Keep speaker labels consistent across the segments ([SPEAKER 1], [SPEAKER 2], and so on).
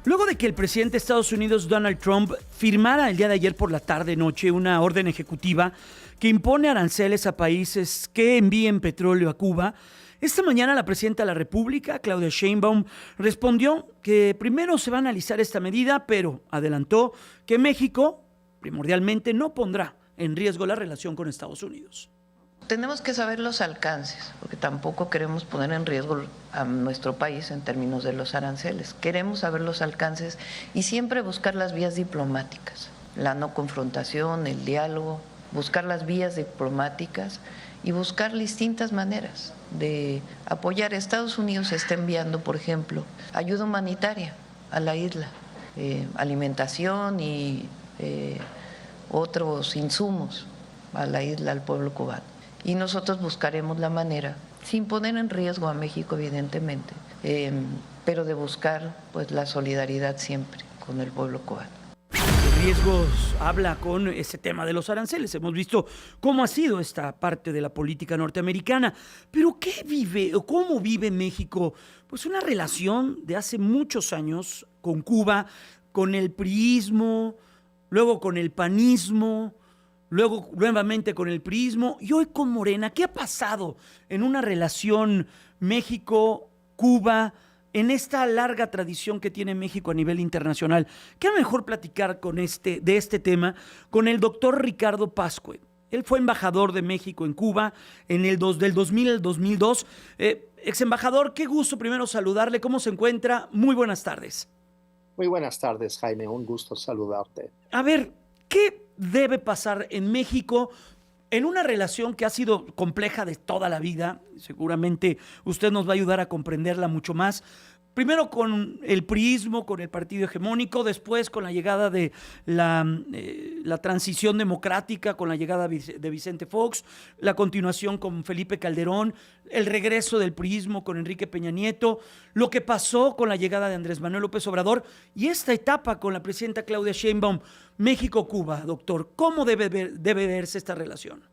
[SPEAKER 1] Luego de que el presidente de Estados Unidos, Donald Trump, firmara el día de ayer por la tarde-noche una orden ejecutiva que impone aranceles a países que envíen petróleo a Cuba, esta mañana la presidenta de la República, Claudia Sheinbaum, respondió que primero se va a analizar esta medida, pero adelantó que México, primordialmente, no pondrá en riesgo la relación con Estados Unidos.
[SPEAKER 2] Tenemos que saber los alcances, porque tampoco queremos poner en riesgo a nuestro país en términos de los aranceles. Queremos saber los alcances y siempre buscar las vías diplomáticas, la no confrontación, el diálogo, buscar las vías diplomáticas y buscar distintas maneras de apoyar. Estados Unidos está enviando, por ejemplo, ayuda humanitaria a la isla, alimentación y otros insumos a la isla, al pueblo cubano. Y nosotros buscaremos la manera, sin poner en riesgo a México evidentemente, pero de buscar pues la solidaridad siempre con el pueblo cubano.
[SPEAKER 1] De riesgos habla con ese tema de los aranceles. Hemos visto cómo ha sido esta parte de la política norteamericana. Pero ¿qué vive o cómo vive México? Pues una relación de hace muchos años con Cuba, con el priismo, luego con el panismo, luego nuevamente con el priismo y hoy con Morena. ¿Qué ha pasado en una relación México-Cuba, en esta larga tradición que tiene México a nivel internacional? ¿Qué mejor platicar de este tema con el doctor Ricardo Pascue? Él fue embajador de México en Cuba del 2000 al 2002. Ex embajador, qué gusto primero saludarle. ¿Cómo se encuentra? Muy buenas tardes.
[SPEAKER 3] Muy buenas tardes, Jaime. Un gusto saludarte.
[SPEAKER 1] A ver, ¿qué debe pasar en México en una relación que ha sido compleja de toda la vida? Seguramente usted nos va a ayudar a comprenderla mucho más. Primero con el priismo, con el partido hegemónico, después con la llegada de la transición democrática, con la llegada de Vicente Fox, la continuación con Felipe Calderón, el regreso del priismo con Enrique Peña Nieto, lo que pasó con la llegada de Andrés Manuel López Obrador y esta etapa con la presidenta Claudia Sheinbaum. México-Cuba, doctor, ¿cómo debe verse esta relación?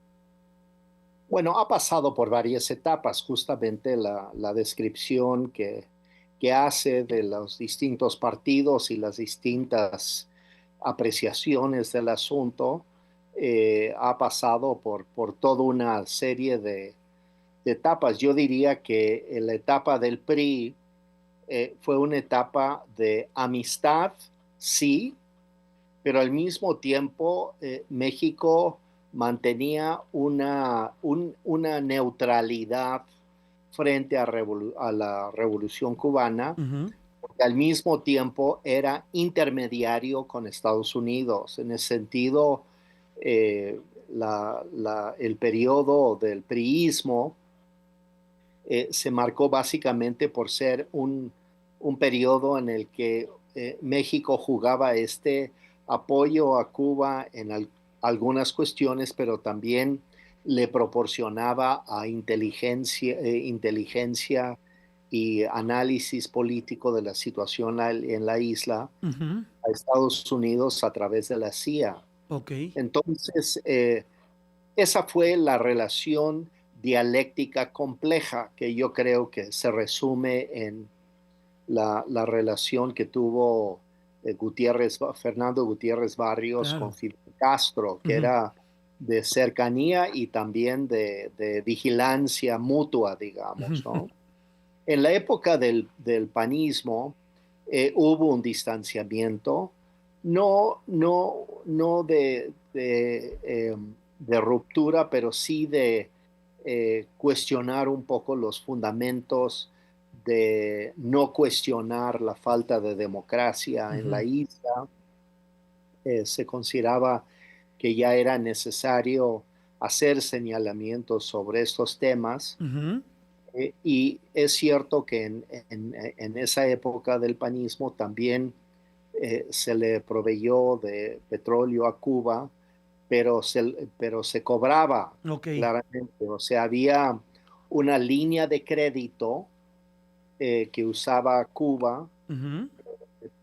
[SPEAKER 3] Bueno, ha pasado por varias etapas, justamente la descripción que hace de los distintos partidos y las distintas apreciaciones del asunto, ha pasado por toda una serie de etapas. Yo diría que la etapa del PRI fue una etapa de amistad, sí, pero al mismo tiempo México mantenía una neutralidad frente a la Revolución Cubana,
[SPEAKER 1] Uh-huh.
[SPEAKER 3] porque al mismo tiempo era intermediario con Estados Unidos. En ese sentido, eh, el periodo del priismo se marcó básicamente por ser un periodo en el que México jugaba este apoyo a Cuba en algunas cuestiones, pero también le proporcionaba a inteligencia y análisis político de la situación en la isla
[SPEAKER 1] Uh-huh.
[SPEAKER 3] a Estados Unidos a través de la CIA.
[SPEAKER 1] Ok.
[SPEAKER 3] Entonces, esa fue la relación dialéctica compleja que yo creo que se resume en la relación que tuvo Fernando Gutiérrez Barrios con
[SPEAKER 1] Claro.
[SPEAKER 3] Fidel Castro, que
[SPEAKER 1] Uh-huh.
[SPEAKER 3] era de cercanía y también de vigilancia mutua, digamos,
[SPEAKER 1] Uh-huh.
[SPEAKER 3] ¿no? En la época del panismo hubo un distanciamiento, no de ruptura, pero sí de cuestionar un poco los fundamentos, de no cuestionar la falta de democracia en la
[SPEAKER 1] Uh-huh.
[SPEAKER 3] isla. Se consideraba que ya era necesario hacer señalamientos sobre estos temas.
[SPEAKER 1] Uh-huh.
[SPEAKER 3] Y es cierto que en esa época del panismo también se le proveyó de petróleo a Cuba, pero se cobraba
[SPEAKER 1] Ok.
[SPEAKER 3] claramente. O sea, había una línea de crédito que usaba Cuba,
[SPEAKER 1] Uh-huh.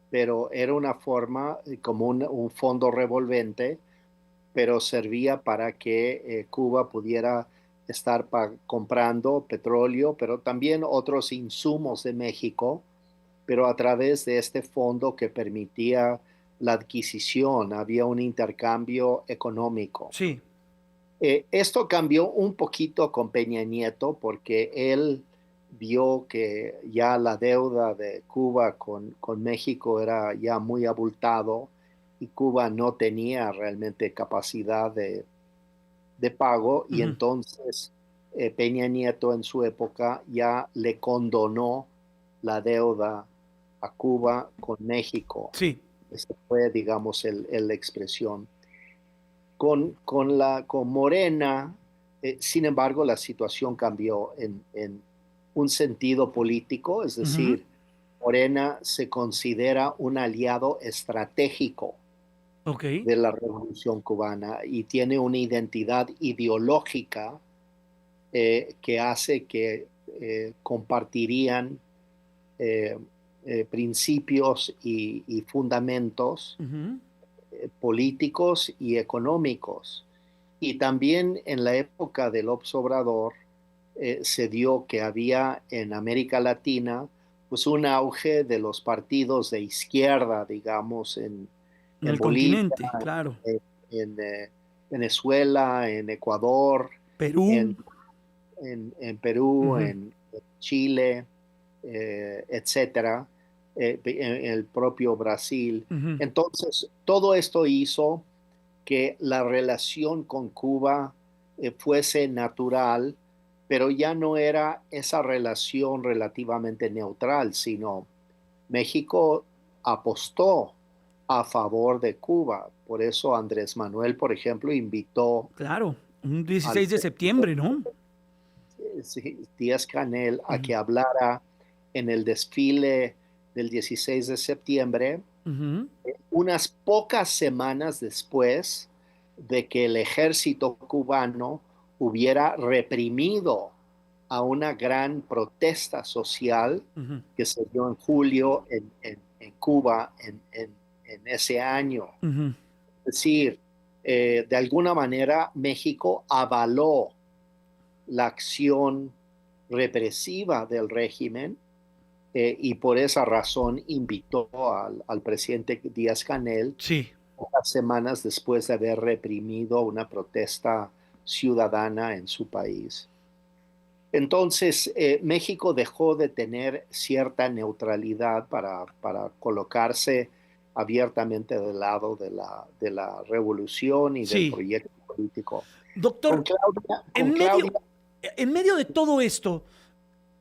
[SPEAKER 3] pero era una forma como un fondo revolvente, pero servía para que Cuba pudiera comprando petróleo, pero también otros insumos de México pero a través de este fondo que permitía la adquisición, había un intercambio económico.
[SPEAKER 1] Sí.
[SPEAKER 3] Esto cambió un poquito con Peña Nieto porque él vio que ya la deuda de Cuba con México era ya muy abultado y Cuba no tenía realmente capacidad de pago y
[SPEAKER 1] Ujú.
[SPEAKER 3] entonces Peña Nieto en su época ya le condonó la deuda a Cuba con México.
[SPEAKER 1] Sí.
[SPEAKER 3] Esa fue, digamos, la expresión. Con Morena, sin embargo, la situación cambió en un sentido político, es
[SPEAKER 1] Ujú.
[SPEAKER 3] decir, Morena se considera un aliado estratégico
[SPEAKER 1] Ok.
[SPEAKER 3] de la Revolución Cubana y tiene una identidad ideológica que hace que compartirían eh, principios y fundamentos
[SPEAKER 1] Ujú.
[SPEAKER 3] políticos y económicos. Y también en la época del Obrador se dio que había en América Latina pues un auge de los partidos de izquierda, digamos,
[SPEAKER 1] En
[SPEAKER 3] en
[SPEAKER 1] el
[SPEAKER 3] Bolivia,
[SPEAKER 1] continente, claro.
[SPEAKER 3] en Venezuela, en Ecuador, en,
[SPEAKER 1] Perú.
[SPEAKER 3] en Perú,
[SPEAKER 1] Ujú.
[SPEAKER 3] en Chile, etcétera, en el propio Brasil.
[SPEAKER 1] Ujú.
[SPEAKER 3] Entonces, todo esto hizo que la relación con Cuba fuese natural, pero ya no era esa relación relativamente neutral, sino México apostó a favor de Cuba. Por eso Andrés Manuel, por ejemplo, invitó
[SPEAKER 1] Claro. Un
[SPEAKER 3] al
[SPEAKER 1] 16 de
[SPEAKER 3] presidente
[SPEAKER 1] septiembre, ¿no?
[SPEAKER 3] Díaz-Canel a
[SPEAKER 1] Ujú.
[SPEAKER 3] que hablara en el desfile del 16 de septiembre,
[SPEAKER 1] Ujú.
[SPEAKER 3] unas pocas semanas después de que el ejército cubano hubiera reprimido a una gran protesta social
[SPEAKER 1] Ujú.
[SPEAKER 3] que se dio en julio en Cuba en ese año.
[SPEAKER 1] Ujú.
[SPEAKER 3] Es decir, de alguna manera México avaló la acción represiva del régimen y por esa razón invitó al presidente Díaz-Canel
[SPEAKER 1] Sí.
[SPEAKER 3] pocas semanas después de haber reprimido una protesta ciudadana en su país. Entonces, México dejó de tener cierta neutralidad para colocarse abiertamente del lado de la revolución y del
[SPEAKER 1] Sí.
[SPEAKER 3] proyecto político. Con
[SPEAKER 1] Doctor,
[SPEAKER 3] Claudia, con
[SPEAKER 1] en medio,
[SPEAKER 3] Claudia
[SPEAKER 1] en medio de todo esto,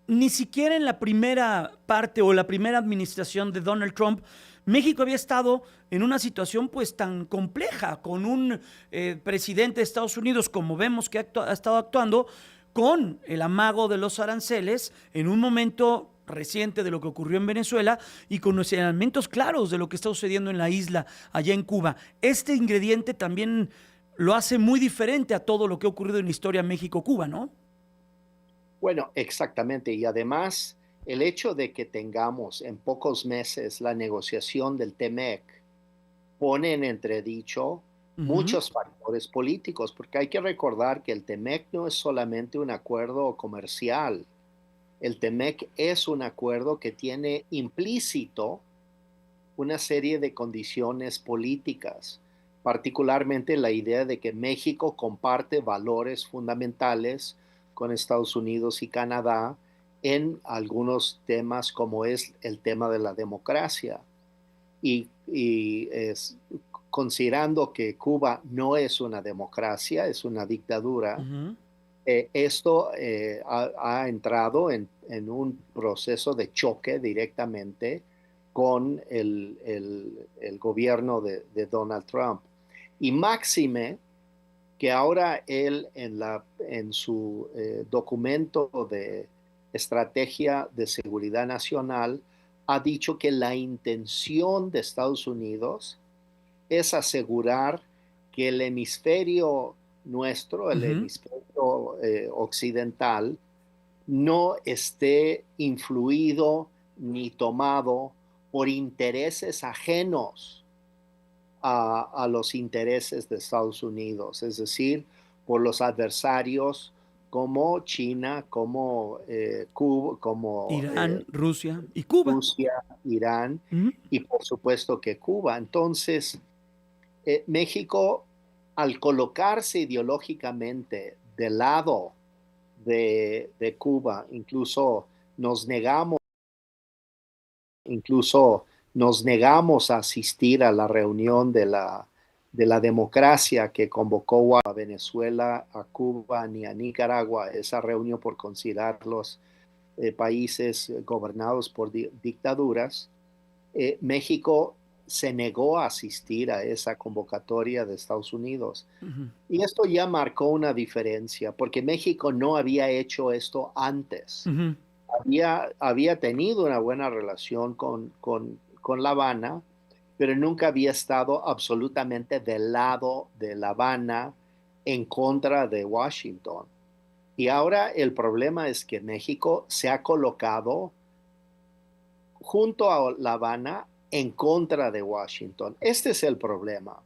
[SPEAKER 1] ni siquiera en la primera parte o la primera administración de Donald Trump, México había estado en una situación pues tan compleja, con un presidente de Estados Unidos, como vemos que ha estado actuando, con el amago de los aranceles en un momento reciente de lo que ocurrió en Venezuela y con los señalamientos claros de lo que está sucediendo en la isla, allá en Cuba. Este ingrediente también lo hace muy diferente a todo lo que ha ocurrido en la historia México-Cuba, ¿no?
[SPEAKER 3] Bueno, exactamente. Y además, el hecho de que tengamos en pocos meses la negociación del TEMEC pone en entredicho
[SPEAKER 1] Ujú.
[SPEAKER 3] muchos factores políticos, porque hay que recordar que el TEMEC no es solamente un acuerdo comercial. El TEMEC es un acuerdo que tiene implícito una serie de condiciones políticas, particularmente la idea de que México comparte valores fundamentales con Estados Unidos y Canadá en algunos temas como es el tema de la democracia. Considerando que Cuba no es una democracia, es una dictadura,
[SPEAKER 1] Ujú.
[SPEAKER 3] esto ha entrado en un proceso de choque directamente con el gobierno de Donald Trump. Y máxime que ahora él en su documento de estrategia de seguridad nacional ha dicho que la intención de Estados Unidos es asegurar que el hemisferio nuestro, el
[SPEAKER 1] Ujú.
[SPEAKER 3] hemisferio occidental, no esté influido ni tomado por intereses ajenos los intereses de Estados Unidos, es decir, por los adversarios como China, como Cuba, como
[SPEAKER 1] Irán, Rusia y Cuba.
[SPEAKER 3] Rusia, Irán y por supuesto que Cuba. Entonces, México, al colocarse ideológicamente del lado de Cuba, incluso nos negamos a asistir a la reunión de la democracia que convocó a Venezuela, a Cuba ni a Nicaragua, esa reunión por considerarlos países gobernados por dictaduras. México se negó a asistir a esa convocatoria de Estados Unidos. Y esto ya marcó una diferencia, porque México no había hecho esto antes. Había tenido una buena relación con La Habana, pero nunca había estado absolutamente del lado de La Habana en contra de Washington. Y ahora el problema es que México se ha colocado junto a La Habana en contra de Washington. Este es el problema.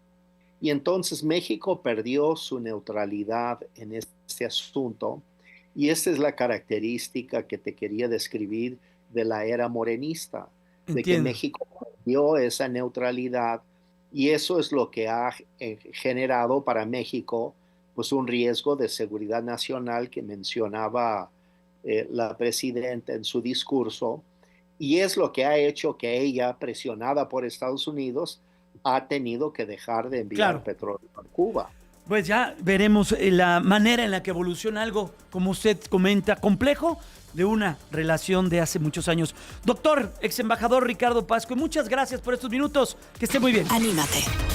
[SPEAKER 3] Y entonces México perdió su neutralidad en este asunto. Y esta es la característica que te quería describir de la era morenista, de que México perdió esa neutralidad y eso es lo que ha generado para México pues un riesgo de seguridad nacional que mencionaba la presidenta en su discurso y es lo que ha hecho que ella, presionada por Estados Unidos, ha tenido que dejar de enviar petróleo a Cuba.
[SPEAKER 1] Pues ya veremos la manera en la que evoluciona algo, como usted comenta, complejo de una relación de hace muchos años. Doctor, ex embajador Ricardo Pascue, muchas gracias por estos minutos. Que esté muy bien.
[SPEAKER 4] Anímate.